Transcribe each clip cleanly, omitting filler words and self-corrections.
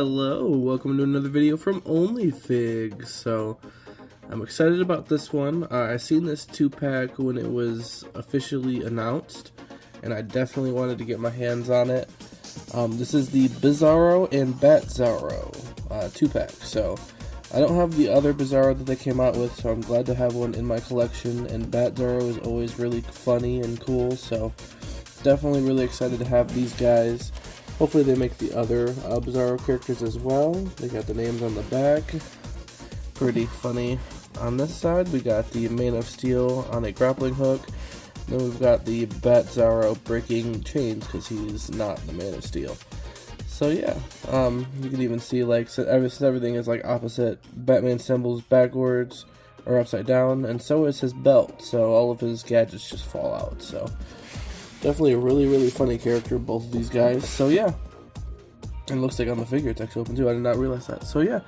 Hello, welcome to another video from OnlyFig. So, I'm excited about this one. I seen this 2-pack when it was officially announced, and I definitely wanted to get my hands on it. This is the Bizarro and Batzarro 2-pack. So, I don't have the other Bizarro that they came out with, so I'm glad to have one in my collection. And Batzarro is always really funny and cool, so definitely really excited to have these guys. Hopefully they make the other Bizarro characters as well. They got the names on the back. Pretty funny. On this side, we got the Man of Steel on a grappling hook. Then we've got the Batzarro breaking chains because he's not the Man of Steel. So yeah, you can even see like since everything is like opposite Batman symbols backwards or upside down, and so is his belt. So all of his gadgets just fall out. So definitely a really funny character, both of these guys. So yeah, and it looks like on the figure it's actually open too. I did not realize that. So yeah,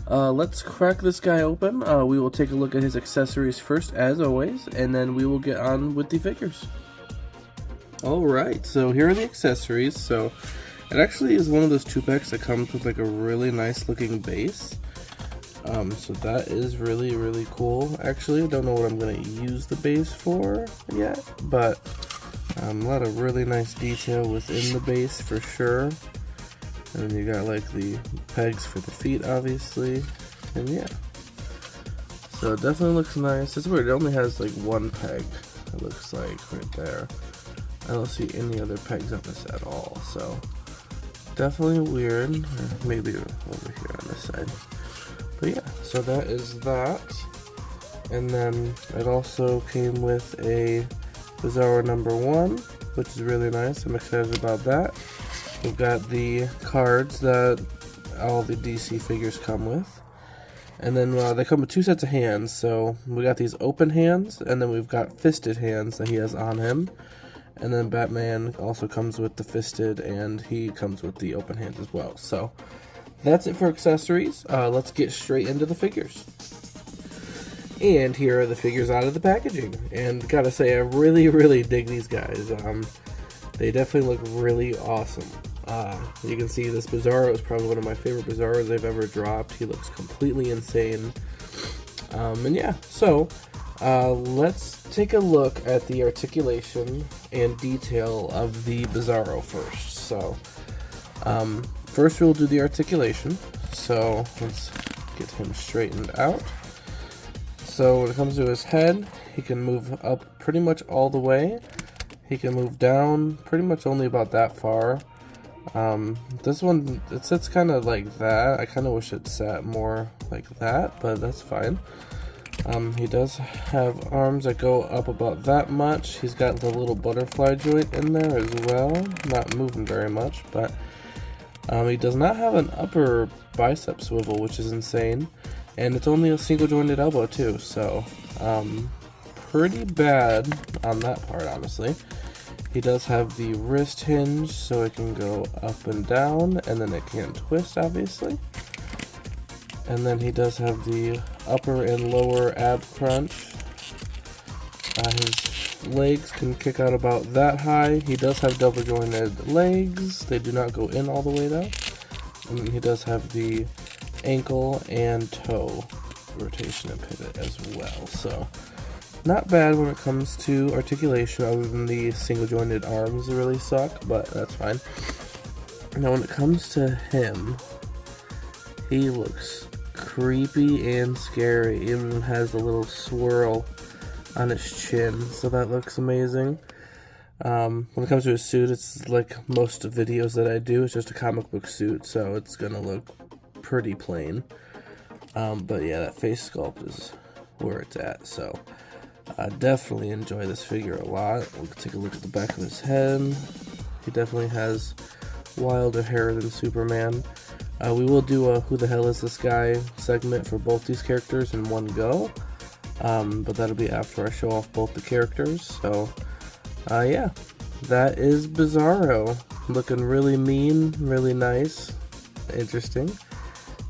let's crack this guy open. We will take a look at his accessories first, as always, and then we will get on with the figures. Alright, so here are the accessories. So it actually is one of those 2-packs that comes with like a really nice looking base. So that is really cool. Actually, I don't know what I'm going to use the base for yet, but a lot of really nice detail within the base for sure. And then you got like the pegs for the feet, obviously. And yeah, so it definitely looks nice. It's weird, it only has like one peg, it looks like, right there. I don't see any other pegs on this at all, so definitely weird. Or maybe over here on this side. But yeah, so that is that. And then it also came with a Bizarro #1, which is really nice. I'm excited about that. We've got the cards that all the DC figures come with. And then they come with 2 sets of hands. So we got these open hands, and then we've got fisted hands that he has on him. And then Batman also comes with the fisted, and he comes with the open hands as well. So that's it for accessories. Let's get straight into the figures. And here are the figures out of the packaging. And gotta say, I really dig these guys. They definitely look really awesome. You can see this Bizarro is probably one of my favorite Bizarros they've ever dropped. He looks completely insane. And yeah, so let's take a look at the articulation and detail of the Bizarro first. So first we'll do the articulation. So let's get him straightened out. So when it comes to his head, he can move up pretty much all the way. He can move down pretty much only about that far. This one, it sits kind of like that. I kind of wish it sat more like that, but that's fine. He does have arms that go up about that much. He's got the little butterfly joint in there as well. Not moving very much, but he does not have an upper bicep swivel, which is insane. And it's only a single jointed elbow too, so pretty bad on that part, honestly. He does have the wrist hinge, so it can go up and down, and then it can twist, obviously. And then he does have the upper and lower ab crunch. His legs can kick out about that high. He does have double jointed legs. They do not go in all the way though. And then he does have the ankle and toe rotation and pivot as well. So not bad when it comes to articulation, other than the single jointed arms really suck, but that's fine. Now when it comes to him, he looks creepy and scary. He even has a little swirl on his chin, so that looks amazing. When it comes to his suit, it's like most videos that I do, it's just a comic book suit, so it's gonna look pretty plain. But yeah, that face sculpt is where it's at, so I definitely enjoy this figure a lot. We'll take a look at the back of his head. He definitely has wilder hair than Superman. We will do a Who the Hell Is This Guy segment for both these characters in one go, but that'll be after I show off both the characters. So yeah, that is Bizarro, looking really mean, really nice, interesting.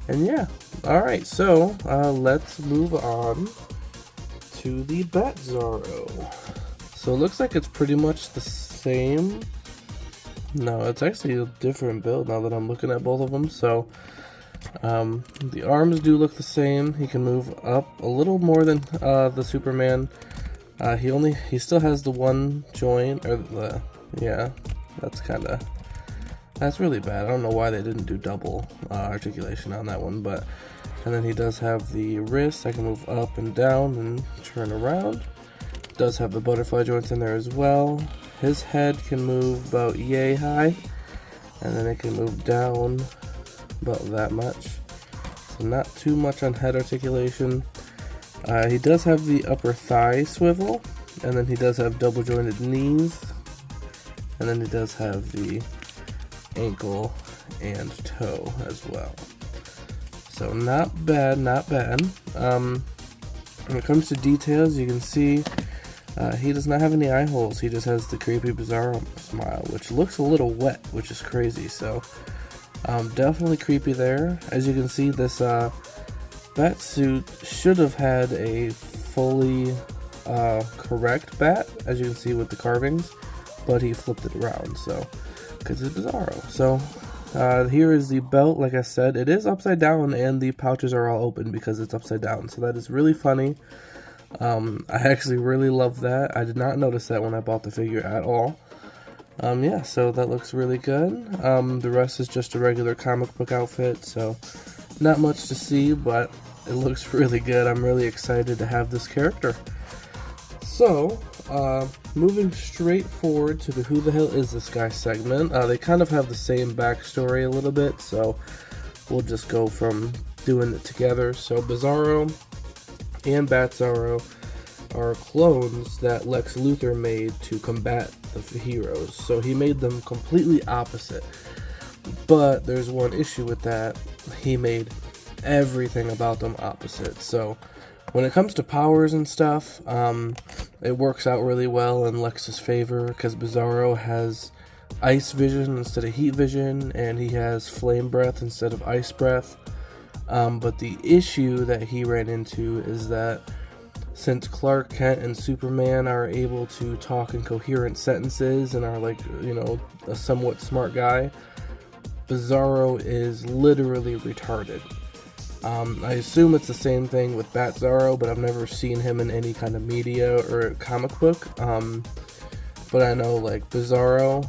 And yeah, alright, so let's move on to the Batzarro. So it looks like it's pretty much the same No, it's actually a different build now that I'm looking at both of them. So the arms do look the same. He can move up a little more than the Superman. He still has the one joint, or the, yeah, that's really bad. I don't know why they didn't do double articulation on that one, but, and then he does have the wrist. I can move up and down and turn around. Does have the butterfly joints in there as well. His head can move about yay high, and then it can move down about that much. So not too much on head articulation. He does have the upper thigh swivel, and then he does have double jointed knees, and then he does have the ankle and toe as well. So not bad, not bad. When it comes to details, you can see he does not have any eye holes. He just has the creepy Bizarro smile, which looks a little wet, which is crazy. So definitely creepy there. As you can see, this bat suit should have had a fully correct bat, as you can see with the carvings, but he flipped it around, so because it's Bizarro. So here is the belt. Like I said, it is upside down, and the pouches are all open because it's upside down, so that is really funny. I actually really love that. I did not notice that when I bought the figure at all. Yeah, so that looks really good. The rest is just a regular comic book outfit, so not much to see, but it looks really good. I'm really excited to have this character. So, moving straight forward to the Who the Hell Is This Guy segment. They kind of have the same backstory a little bit, so we'll just go from doing it together. So Bizarro and Batzarro are clones that Lex Luthor made to combat the heroes. So he made them completely opposite. But there's one issue with that. He made everything about them opposite. So when it comes to powers and stuff, it works out really well in Lex's favor because Bizarro has ice vision instead of heat vision, and he has flame breath instead of ice breath. But the issue that he ran into is that since Clark Kent and Superman are able to talk in coherent sentences and are, like, you know, a somewhat smart guy, Bizarro is literally retarded. I assume it's the same thing with Batzarro, but I've never seen him in any kind of media or comic book. But I know, like, Bizarro,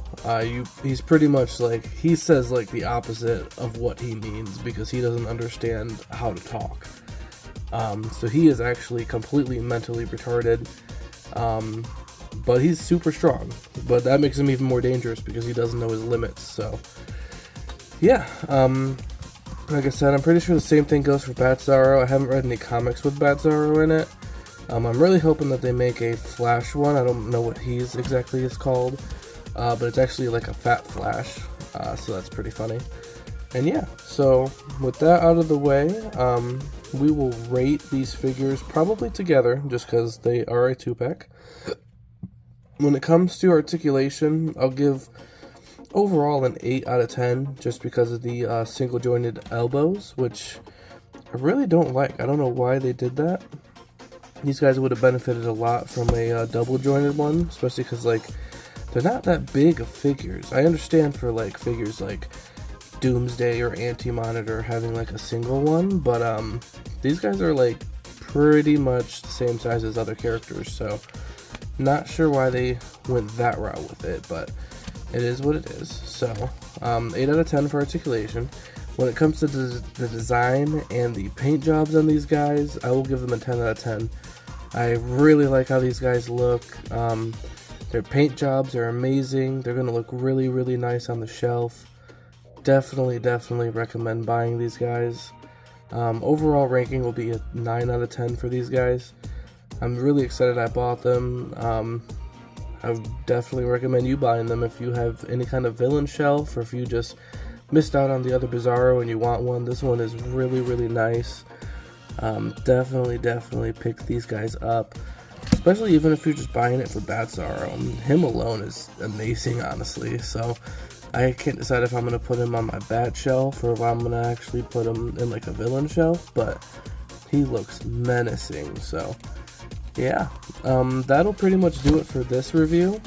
he's pretty much, like, he says, like, the opposite of what he means because he doesn't understand how to talk. So he is actually completely mentally retarded, but he's super strong. But that makes him even more dangerous because he doesn't know his limits, so yeah. Like I said, I'm pretty sure the same thing goes for Batzarro. I haven't read any comics with Batzarro in it. I'm really hoping that they make a Flash one. I don't know what he's exactly is called, but it's actually like a fat Flash, so that's pretty funny. And yeah, so with that out of the way, we will rate these figures probably together, just because they are a 2-pack. When it comes to articulation, I'll give overall an 8 out of 10, just because of the single jointed elbows, which I really don't like. I don't know why they did that. These guys would have benefited a lot from a double jointed one, especially because, like, they're not that big of figures. I understand for, like, figures like Doomsday or Anti-Monitor having, like, a single one, but these guys are, like, pretty much the same size as other characters, so not sure why they went that route with it, but it is what it is. So 8 out of 10 for articulation. When it comes to the design and the paint jobs on these guys, I will give them a 10 out of 10. I really like how these guys look. Their paint jobs are amazing. They're going to look really, really nice on the shelf. Definitely recommend buying these guys. Overall ranking will be a 9 out of 10 for these guys. I'm really excited I bought them. I would definitely recommend you buying them if you have any kind of villain shelf, or if you just missed out on the other Bizarro and you want one. This one is really, really nice. Definitely pick these guys up, especially even if you're just buying it for Batzarro. Him alone is amazing, honestly. So I can't decide if I'm going to put him on my Bat shelf or if I'm going to actually put him in, like, a villain shelf, but he looks menacing. So yeah, that'll pretty much do it for this review.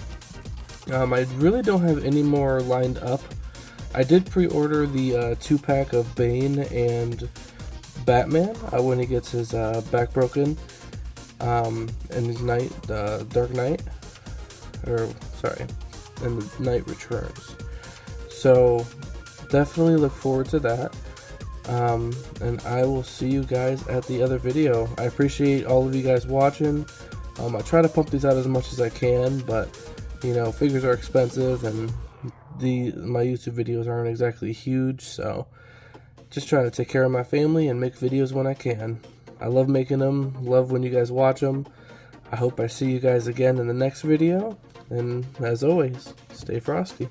I really don't have any more lined up. I did pre-order the 2-pack of Bane and Batman when he gets his back broken in his Dark Knight, or sorry, in the Knight Returns. So definitely look forward to that. And I will see you guys at the other video. I appreciate all of you guys watching. I try to pump these out as much as I can, but you know, figures are expensive and my YouTube videos aren't exactly huge, so just trying to take care of my family and make videos when I can. I love making them, love when you guys watch them. I hope I see you guys again in the next video, and as always, stay frosty.